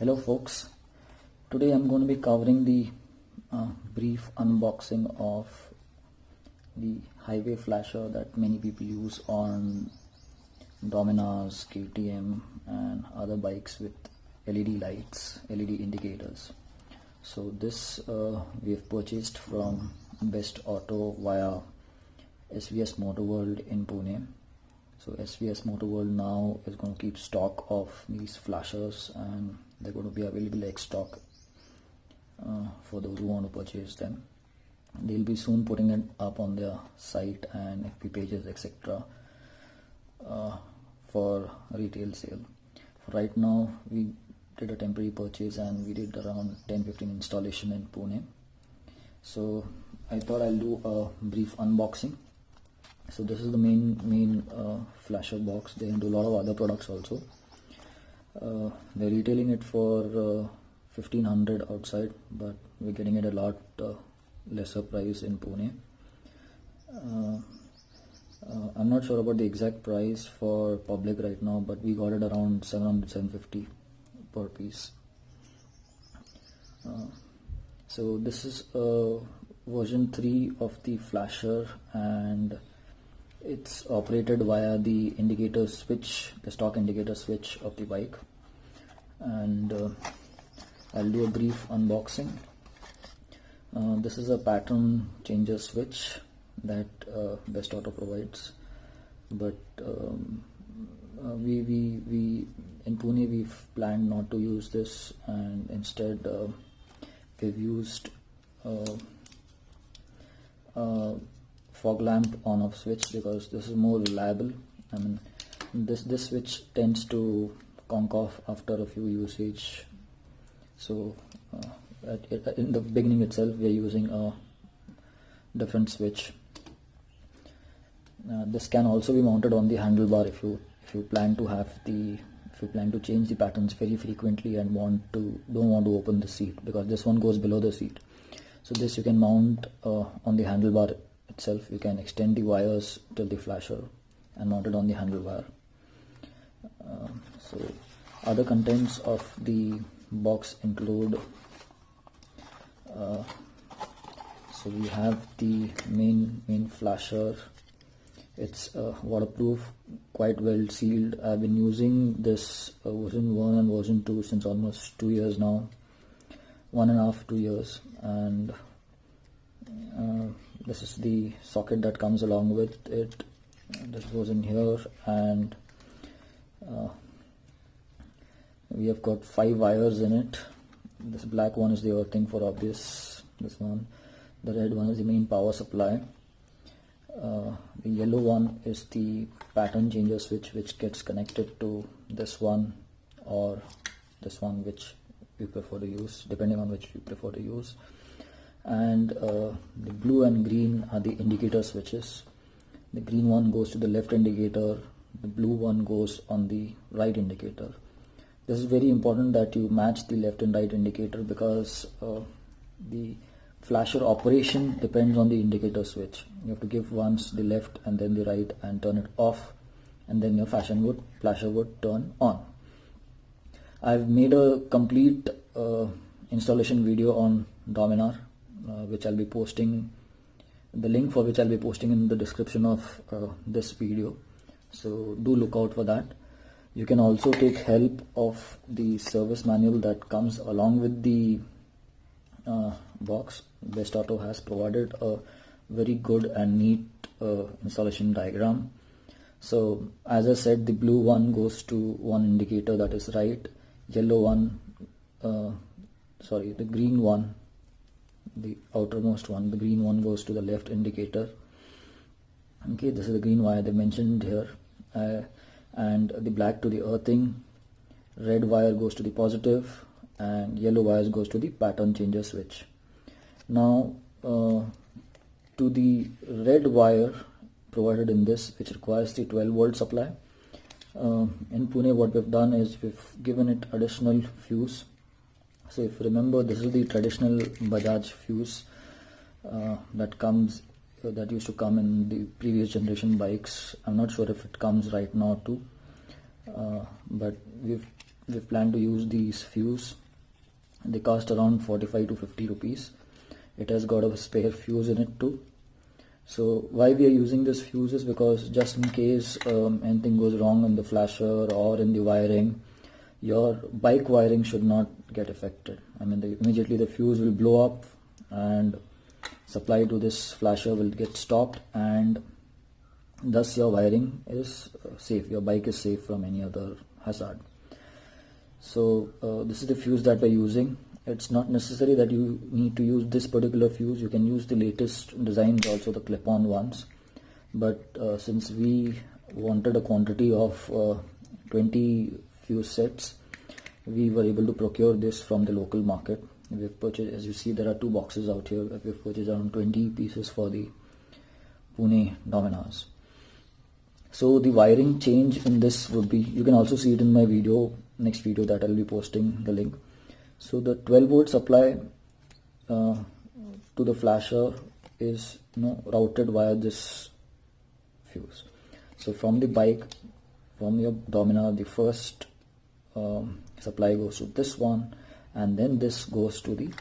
Hello folks, today I'm going to be covering the brief unboxing of the highway flasher that many people use on Dominars, KTM and other bikes with LED lights, LED indicators. So this we have purchased from Best Auto via SVS Motorworld in Pune. So SVS Motorworld now is going to keep stock of these flashers and they're going to be available ex stock for those who want to purchase them. They'll be soon putting it up on their site and FB pages, etc. For retail sale. For right now, we did a temporary purchase and we did around 10-15 installation in Pune. So I thought I'll do a brief unboxing. So this is the main flasher box. They do a lot of other products also. They're retailing it for 1500 outside, but we're getting it a lot lesser price in Pune. I'm not sure about the exact price for public right now, but we got it around 700-750 per piece. So this is version 3 of the flasher and it's operated via the indicator switch, the stock indicator switch of the bike. And I'll do a brief unboxing. This is a pattern changer switch that Best Auto provides, but we in Pune we've planned not to use this, and instead we've used fog lamp on off switch because this is more reliable. I mean, this switch tends to conk off after a few usage. So in the beginning itself we are using a different switch. This can also be mounted on the handlebar if you plan to change the patterns very frequently and don't want to open the seat, because this one goes below the seat. So this you can mount on the handlebar itself. You can extend the wires till the flasher and mount it on the handlebar. So other contents of the box include so we have the main flasher. It's waterproof, quite well sealed. I've been using this version 1 and version 2 since almost 2 years now, 1.5 to 2 years, and this is the socket that comes along with it. This goes in here, and we have got 5 wires in it. This black one is the earthing for obvious. This one, the red one is the main power supply. The yellow one is the pattern changer switch, which gets connected to this one or this one, which you prefer to use, depending on which you prefer to use. And the blue and green are the indicator switches. The green one goes to the left indicator, the blue one goes on the right indicator. This is very important that you match the left and right indicator, because the flasher operation depends on the indicator switch. You have to give once the left and then the right and turn it off, and then your flasher would turn on. I've made a complete installation video on Dominar, which I'll be posting, the link for which I'll be posting in the description of this video. So do look out for that. You can also take help of the service manual that comes along with the box. Best Auto has provided a very good and neat installation diagram. So as I said, the blue one goes to one indicator, that is right. Yellow one, the green one, the outermost one, the green one goes to the left indicator. Okay, this is the green wire they mentioned here, and the black to the earthing, red wire goes to the positive, and yellow wires goes to the pattern changer switch. Now to the red wire provided in this, which requires the 12-volt supply, in Pune what we've done is we've given it additional fuse. So if you remember, this is the traditional Bajaj fuse that used to come in the previous generation bikes. I'm not sure if it comes right now too, but we've we plan to use these fuse. They cost around 45 to 50 rupees. It has got a spare fuse in it too. So why we are using this fuse is because just in case anything goes wrong in the flasher or in the wiring, your bike wiring should not get affected. I mean, immediately the fuse will blow up and supply to this flasher will get stopped, and thus your wiring is safe. Your bike is safe from any other hazard. So this is the fuse that we're using. It's not necessary that you need to use this particular fuse. You can use the latest designs also, the clip-on ones. But since we wanted a quantity of 20 fuse sets, we were able to procure this from the local market. We've purchased, as you see, there are 2 boxes out here. We've purchased around 20 pieces for the Pune Dominars. So the wiring change in this would be, you can also see it in my video, next video that I'll be posting the link. So the 12 volt supply to the flasher is routed via this fuse. So from the bike, from your Dominar, the first supply goes to this one, and then this goes to the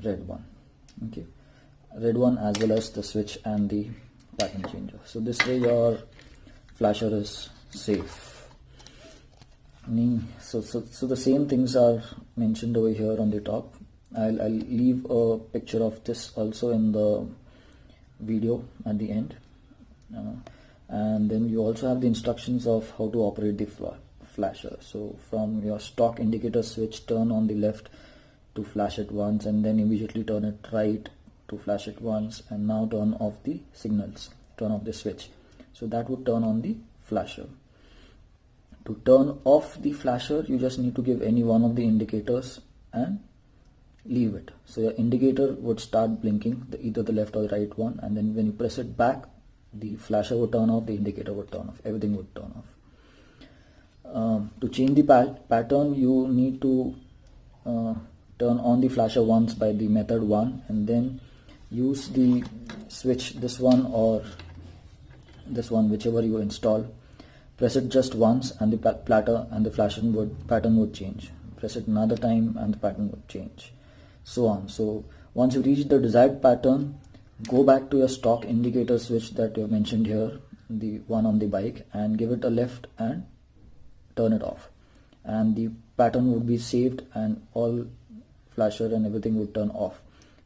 red one. Okay, red one as well as the switch and the pattern changer. So this way your flasher is safe. So the same things are mentioned over here on the top. I'll leave a picture of this also in the video at the end, and then you also have the instructions of how to operate the flasher. So from your stock indicator switch, turn on the left to flash it once, and then immediately turn it right to flash it once, and now turn off the signals, turn off the switch. So that would turn on the flasher. To turn off the flasher, you just need to give any one of the indicators and leave it. So your indicator would start blinking, either the left or the right one, and then when you press it back, the flasher would turn off, the indicator would turn off, everything would turn off. To change the pattern, you need to turn on the flasher once by the method 1, and then use the switch, this one or this one, whichever you install. Press it just once and the pattern would change. Press it another time and the pattern would change, so on. So once you reach the desired pattern, go back to your stock indicator switch that you have mentioned here, the one on the bike, and give it a left and turn it off, and the pattern would be saved and all flasher and everything would turn off.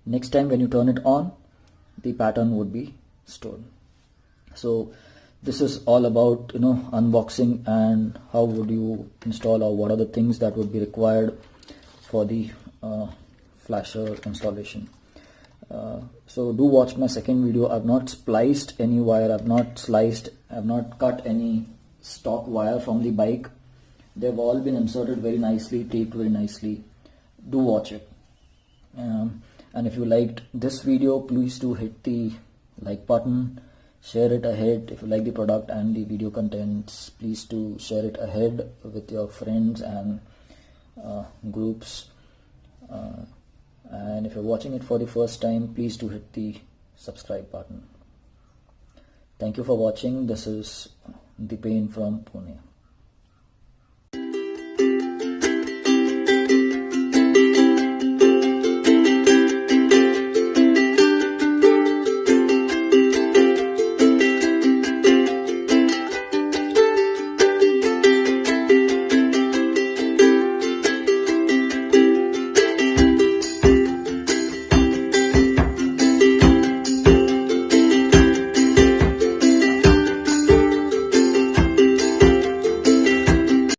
Next time when you turn it on, the pattern would be stored. So this is all about unboxing and how would you install, or what are the things that would be required for the flasher installation. So do watch my second video. I've not spliced any wire, I've not sliced, I've not cut any stock wire from the bike. They've all been inserted very nicely, taped very nicely. Do watch it. And if you liked this video, please do hit the like button, share it ahead. If you like the product and the video contents, please do share it ahead with your friends and groups. And if you're watching it for the first time, please do hit the subscribe button. Thank you for watching. This is Deepen from Pune.